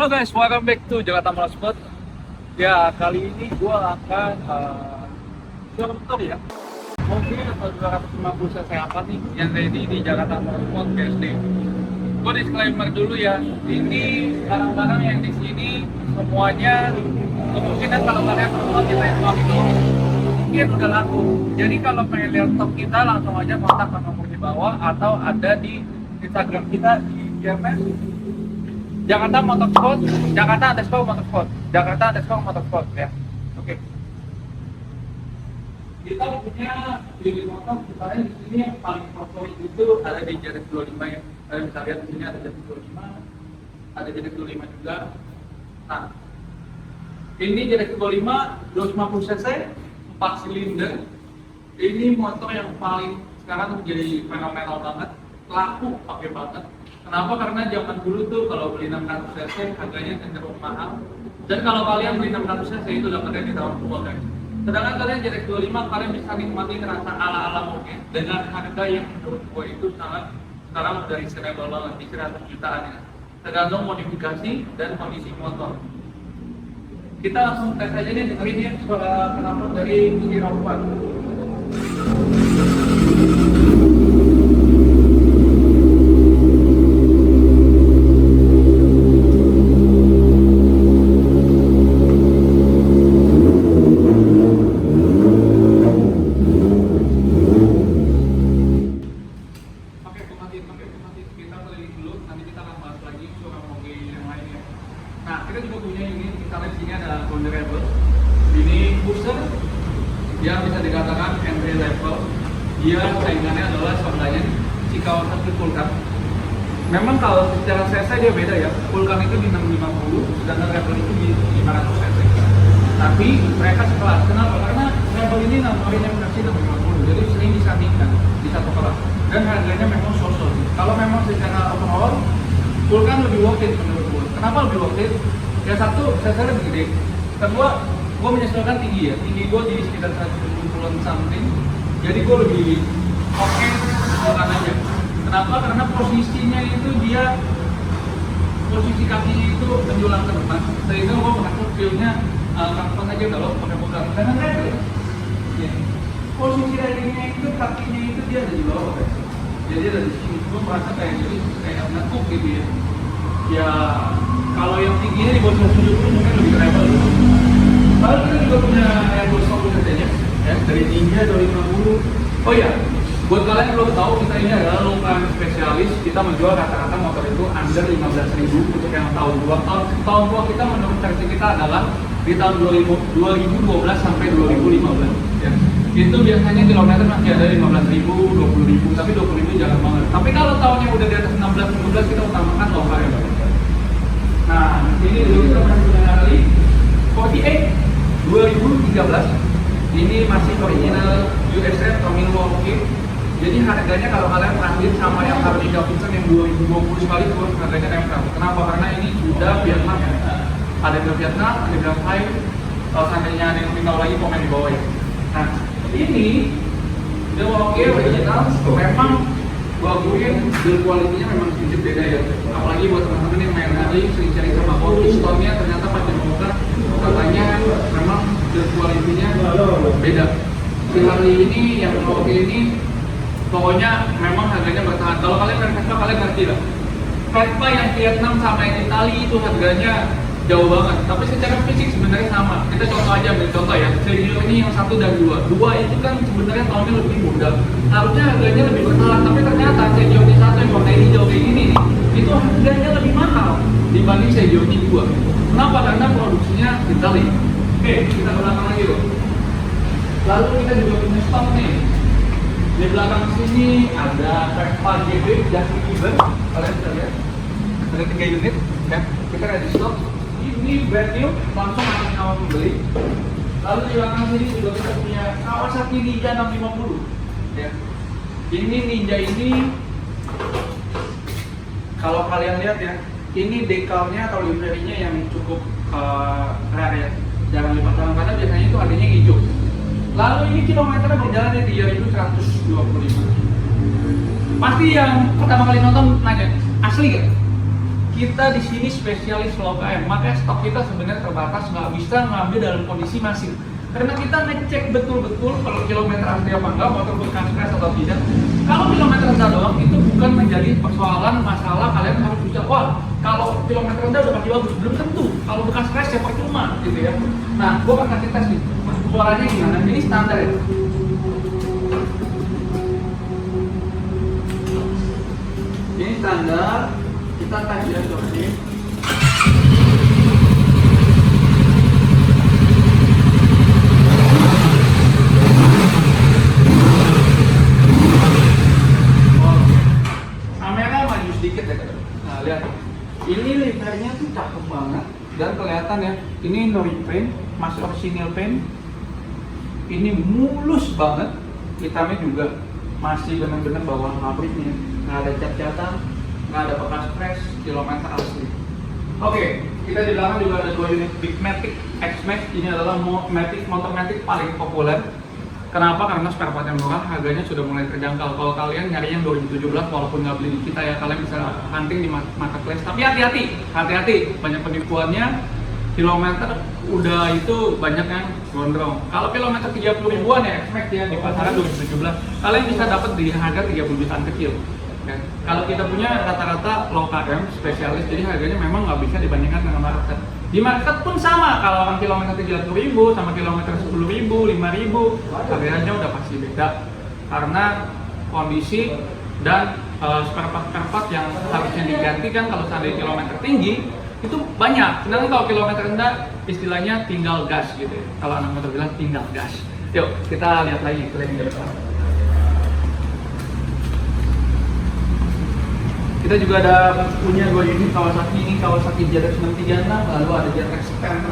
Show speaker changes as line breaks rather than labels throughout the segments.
Halo guys, welcome back to Jakarta Motorsport. Ya, kali ini gua akan share motor ya. Mobil atau 250 cc apa nih yang ready di Jakarta Motorsport BSD. Gua disclaimer dulu ya. Ini barang-barang yang di sini semuanya kemungkinan kalau kalian nonton kita yang mungkin udah laku. Jadi kalau pengen lihat stok kita langsung aja kontak ke nomor di bawah atau ada di Instagram kita di GMS Jakarta Motorsport, Jakarta Motorsport ya. Oke. Kita punya unit motor kita di sini yang paling favorit itu ada di JRX25 ya. Kalian bisa lihat di sini ada JRX25, ada JRX25 juga. Nah, ini JRX25 250 cc, 4 silinder. Ini motor yang paling sekarang menjadi fenomenal banget, laku pakai banget. Kenapa? Karena zaman dulu tuh kalau beli 600 cc harganya cenderung mahal. Dan kalau kalian beli 600 cc itu dapatnya di tahun tua guys. Sedangkan kalian JRX25 kalian bisa nikmati rasa ala-ala mobil dengan harga yang menurut gue itu sangat sekarang udah reasonable banget di 100 jutaan ya. Tergantung modifikasi dan kondisi motor. Kita langsung tes aja nih, dengerin ya suara knalpot dari Eropa. Nah, kita juga punya unit, kita lihat di sini ada vulnerable. Ini booster yang bisa dikatakan entry level. Dia saingannya adalah sebenarnya si kawasan Vulcan. Memang kalau secara cc dia beda ya. Vulcan itu di 650, sedangkan Rebel itu di 500 cc. Tapi mereka sekelas. Kenapa? Karena Rebel ini nomornya versi 650, jadi sering disandingkan di satu kelas. Dan harganya memang sosok. Kalau memang secara overall, Vulcan lebih worth it menurut gue. Kenapa lebih worth it? Ya satu, cc lebih gede. Kedua, gue menyesuaikan tinggi ya. Tinggi gue di sekitar 170-an something. Jadi gue lebih oke Vulcan aja. Kenapa? Karena posisinya itu dia posisi kakinya itu menjulang ke depan. Sehingga gue merasa feel-nya kapan aja kalau pakai Vulcan. Karena Rebel ya, posisi ridingnya itu kakinya itu dia ada di bawah guys. Jadi dari sini gue merasa kayak nekuk gitu ya. Ya kalau yang tingginya di bawah 170 mungkin lebih Rebel gitu. Lalu kita juga punya yang 250 saja ya, dari Ninja 250. Oh iya, buat kalian yang belum tahu, kita ini adalah long-run spesialis. Kita menjual rata-rata motor itu under 15.000 untuk yang tahun tua kita menurut versi kita adalah di tahun 2012 sampai 2015 ya. Itu biasanya kilometer masih ada 15.000, 20.000, tapi 20.000 jarang banget. Tapi kalau tahunnya udah di atas 16, 17 kita utamakan lokal ya. Nah, ini dulu kita masih punya Harley 48 2013. Ini masih original USA atau Milwaukee. Jadi harganya kalau kalian perhatiin sama yang Harley Davidson yang 2020 sekalipun harganya nempel. Kenapa? Karena ini sudah Vietnam ya. Ada di Vietnam, ada di Thai. Kalau seandainya ada yang tinggal lagi komen di bawah ya. Nah, ini Milwaukee original memang gua akuin build quality-nya memang sedikit beda ya. Apalagi buat teman-teman yang main Harley sering cari sama pistonnya ternyata pada motor katanya memang build quality-nya beda. Si Harley ini yang Milwaukee ini pokoknya memang harganya bertahan. Kalau kalian main Vespa kalian ngerti lah. Vespa yang Vietnam sama yang Itali itu harganya jauh banget, tapi secara fisik sebenarnya sama. Kita contoh aja, ambil contoh ya. Sergio ini yang 1 dan 2. 2 itu kan sebenarnya tahunnya lebih muda. Harusnya harganya lebih bertahan, tapi ternyata Sergio ini 1 yang warna hijau kayak gini nih, itu harganya lebih mahal dibanding Sergio ini 2. Kenapa? Karena produksinya Itali. Oke, kita ke belakang lagi loh. Lalu kita juga punya stok nih. Di belakang sini ada Vespa GP Justin Bieber. Kalian bisa lihat. Ada 3 unit ya. Kita ready stock. Ini brand new, langsung akan awal membeli. Lalu di belakang sini juga kita punya Kawasaki Ninja 650 ya. Ini Ninja ini kalau kalian lihat ya, ini dekalnya atau liverynya yang cukup rare ya, jarang dipasang karena biasanya itu adanya hijau. Lalu ini kilometernya berjalan di 3125. Pasti yang pertama kali nonton nanya, asli gak? kita di sini spesialis low KM, makanya stok kita sebenarnya terbatas, nggak bisa ngambil dalam kondisi masif. Karena kita ngecek betul-betul kalau kilometer asli apa enggak, motor bekas crash atau tidak. Kalau kilometer rendah doang itu bukan menjadi persoalan masalah kalian harus bisa, wah kalau kilometer rendah udah pasti bagus, belum tentu. Kalau bekas crash ya percuma gitu ya. Nah, gua akan kasih tes nih, suaranya gimana? Ini standar ya. Ini standar, kita tes ya coba sini. Sedikit ya, nah lihat ini livernya tuh cakep banget dan kelihatan ya, ini no repaint, masih original paint, ini mulus banget, hitamnya juga masih benar-benar bawah pabriknya, nggak ada cat-catan, nggak ada bekas crash, kilometer asli. Oke, kita di belakang juga ada 2 unit Big Matic X-Max. Ini adalah motor Matic paling populer. Kenapa? Karena spare part yang murah, harganya sudah mulai terjangkau. Kalau kalian nyari yang 2017, walaupun nggak beli di kita ya, kalian bisa hunting di marketplace. Tapi hati-hati, banyak penipuannya. Kilometer udah itu banyak yang gondrong. Kalau kilometer 30 ribuan ya, expect ya di pasaran 2017, kalian bisa dapat di harga 30 jutaan kecil. Okay. Kalau kita punya rata-rata low KM spesialis, jadi harganya memang nggak bisa dibandingkan dengan market. Di market pun sama, kalau orang kilometer 30.000 sama kilometer 10.000, 5.000, harganya udah pasti beda. Karena kondisi dan spare part yang harusnya digantikan kalau seandainya kilometer tinggi itu banyak. Sedangkan kalau kilometer rendah istilahnya tinggal gas gitu ya. Kalau anak motor bilang tinggal gas. Yuk kita lihat lagi keliling dari depan. Kita juga ada punya 2 unit Kawasaki, ini Kawasaki ZX636, lalu ada ZX Xpander.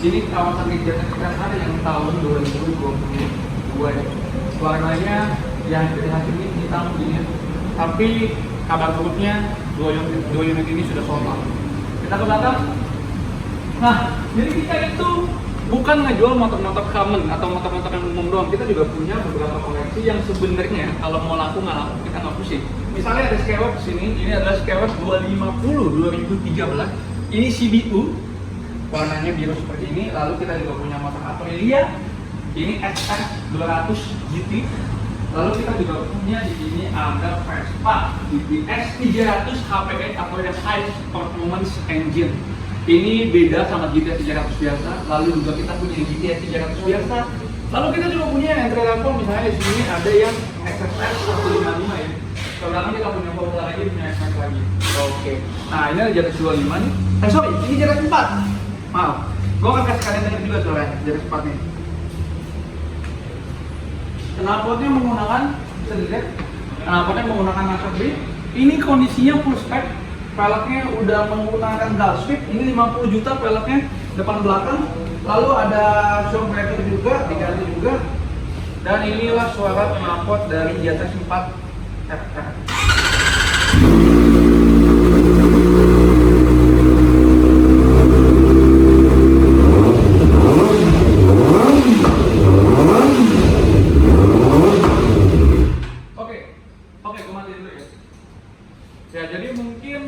Ini Kawasaki ZX Xpander yang tahun 2022 ya. Warnanya yang hasil ini hitam ini, tapi kabar buruknya 2 unit ini sudah sold out. Kita ke belakang. Nah, jadi kita itu bukan ngejual motor-motor common atau motor-motor yang umum doang. Kita juga punya beberapa koleksi yang sebenarnya kalau mau laku nggak laku kita nggak pusing. Misalnya ada Skyward sini, ini adalah Skyward 250 2013. Ini CBU, warnanya biru seperti ini. Lalu kita juga punya motor Aprilia, ini XS 200 GT. Lalu kita juga punya di sini ada Vespa DBX 300 HPE atau yang High Performance Engine. Ini beda sama GTS 300 biasa. Lalu juga kita punya GTS 300 biasa. Lalu kita juga punya yang entry level, misalnya di sini ada yang XSR 155 ya. Sekarang kita punya Formula lagi, punya XSR lagi. Oke. Nah ini ada JRX 25 nih. Sorry, ini JRX 4. Maaf, gue akan kasih kalian dengar juga suaranya JRX 4 nih. Knalpotnya menggunakan, bisa dilihat, knalpotnya menggunakan master B. Ini kondisinya full spec. Velgnya udah menggunakan gal sweep, ini 50 juta velgnya depan belakang. Lalu ada shock breaker juga, diganti juga. Dan inilah suara knalpot dari JRX 4 FR. Oke, gue matiin dulu ya. Ya, jadi mungkin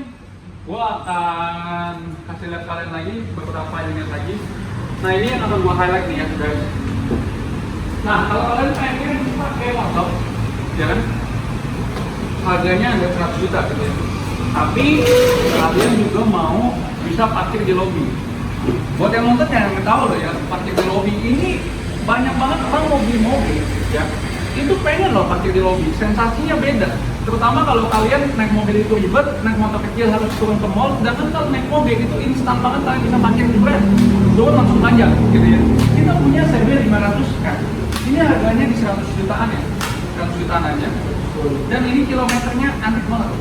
gue akan kasih lihat kalian lagi beberapa unit lagi. Nah, ini yang akan gue highlight nih ya, guys. Nah, kalau kalian pengen pakai motor, ya kan, harganya ada 100 juta gitu ya. Tapi kalian juga mau bisa parkir di lobi. Buat yang nonton yang tahu loh ya, parkir di lobi ini banyak banget orang mobil-mobil ya. Itu pengen loh parkir di lobi, sensasinya beda. Terutama kalau kalian naik mobil itu ribet, naik motor kecil harus turun ke mall, sedangkan kalau naik mobil itu instan banget kalian bisa parkir di Grab, turun langsung panjang gitu ya. Kita punya CB 500 kan, ini harganya di 100 jutaan ya, 100 jutaan aja. Dan ini kilometernya antik banget.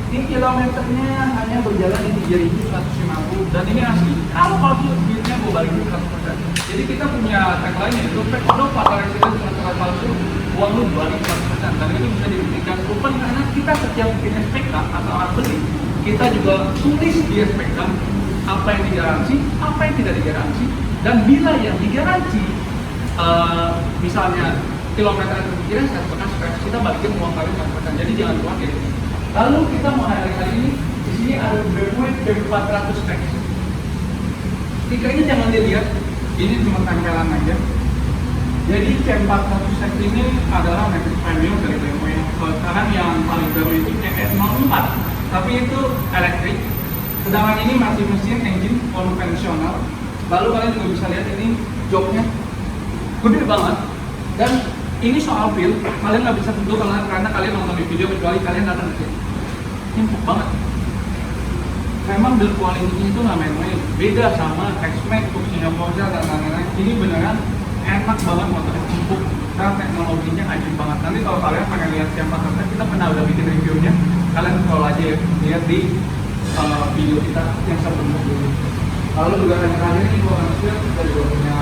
Ini kilometernya hanya berjalan di 3.150 dan ini asli. Kalau palsu duitnya gue balikin 100%. Jadi kita punya tagline yaitu fake no fatal accident surat palsu, uang lu balik 100%. Dan ini bisa dibuktikan proven karena kita setiap bikin SPK atau alat beli, kita juga tulis di SPK apa yang digaransi, apa yang tidak digaransi, dan bila yang digaransi misalnya kilometer yang terkira bekas kita balikin uang kalian 100%. Jadi jangan khawatir. Lalu kita mau highlight kali ini, di sini Ini ada BMW V400 X. Stikernya jangan dilihat, ini cuma tempelan aja. Jadi V400 X ini adalah metik premium dari BMW. Sekarang yang paling baru itu CS04, tapi itu elektrik. Sedangkan ini masih mesin engine konvensional. Lalu kalian juga bisa lihat ini joknya gede banget. Dan ini soal feel, kalian nggak bisa tentu karena kalian nonton di video kecuali kalian datang ke sini. Ini empuk banget. Memang build quality itu nggak main-main. Beda sama X-Max, Tuxedo Forza dan lain-lain. Ini beneran enak banget motornya, empuk. Dan teknologinya ajib banget. Nanti kalau kalian pengen lihat siapa karena kita pernah udah bikin reviewnya, kalian scroll aja ya, lihat di video kita yang sebelumnya dulu. Lalu juga yang terakhir ini gua akan share, kita juga punya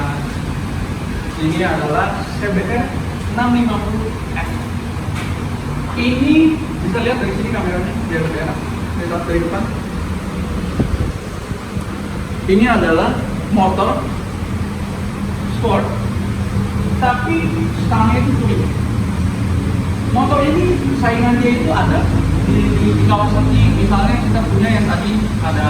ini adalah CBR 650F. Ini bisa lihat dari sini kameranya biar lebih enak. Lihat dari depan. Ini adalah motor sport, tapi stangnya itu sulit. Motor ini saingan dia itu ada di Kawasaki, misalnya kita punya yang tadi ada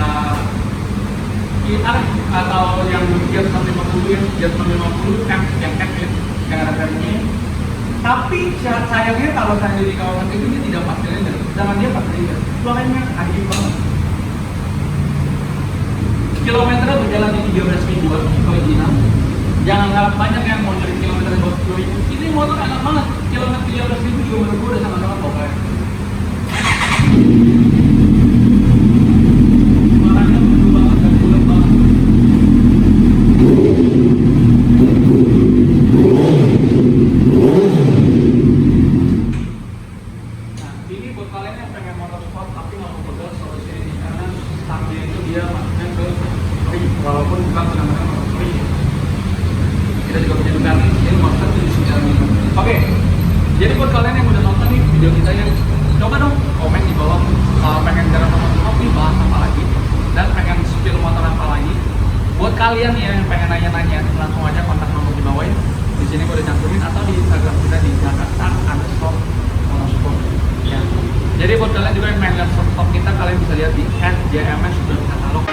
IR atau yang Jet 150 ya, Jet 150 F yang F ya, yang ada versinya. Tapi sayangnya kalau saya di Kawasaki itu dia tidak pas silinder, sedangkan dia pas silinder. Suaranya ajib banget. Kilometernya berjalan di 13 ribuan original. Jangan nggak banyak yang mau nyari kilometer di bawah 10 ribu. Ini motor enak banget. Kilometer 13 ribu juga menurut gue udah sangat-sangat pokoknya. Suaranya merdu banget dan bulat banget. Nah, ini buat kalian yang pengen motor sport tapi nggak mau modal solusi ini karena stangnya itu dia masuknya ke ring, walaupun bukan benar-benar motor ring. Kita juga punya Ducati, ini motor 79. Oke, jadi buat kalian yang udah nonton nih video kita yang coba dong komen di bawah pengen cara motor bahas apa lagi dan pengen spill motor apa lagi. Buat kalian ya yang pengen nanya-nanya langsung aja kontak nomor di bawah ya. Di sini gue udah cantumin atau di Instagram kita di Jakarta_motorsport. Ya. Jadi buat kalian juga yang pengen lihat shop kita, kalian bisa lihat di @jms.katalog.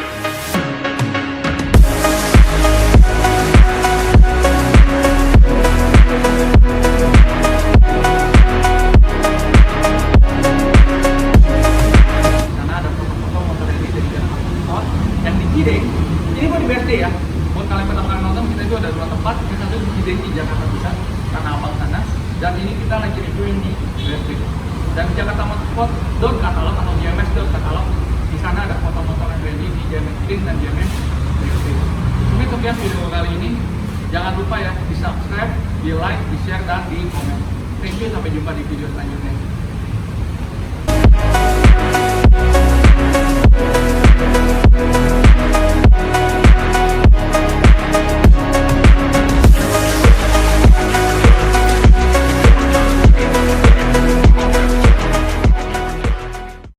Ini mau di BSD ya. Buat kalian pertama kali nonton, kita itu ada dua tempat. Yang satu di Cidae di Jakarta Pusat, karena abang sana. Dan ini kita lagi reviewing di BSD. Dan di Jakarta Motorsport.katalog atau JMS.katalog. Di sana ada foto-foto yang ready di JMS Print dan JMS BSD. Mungkin sekian video kali ini. Jangan lupa ya di subscribe, di like, di share dan di komen. Thank you, sampai jumpa di video selanjutnya.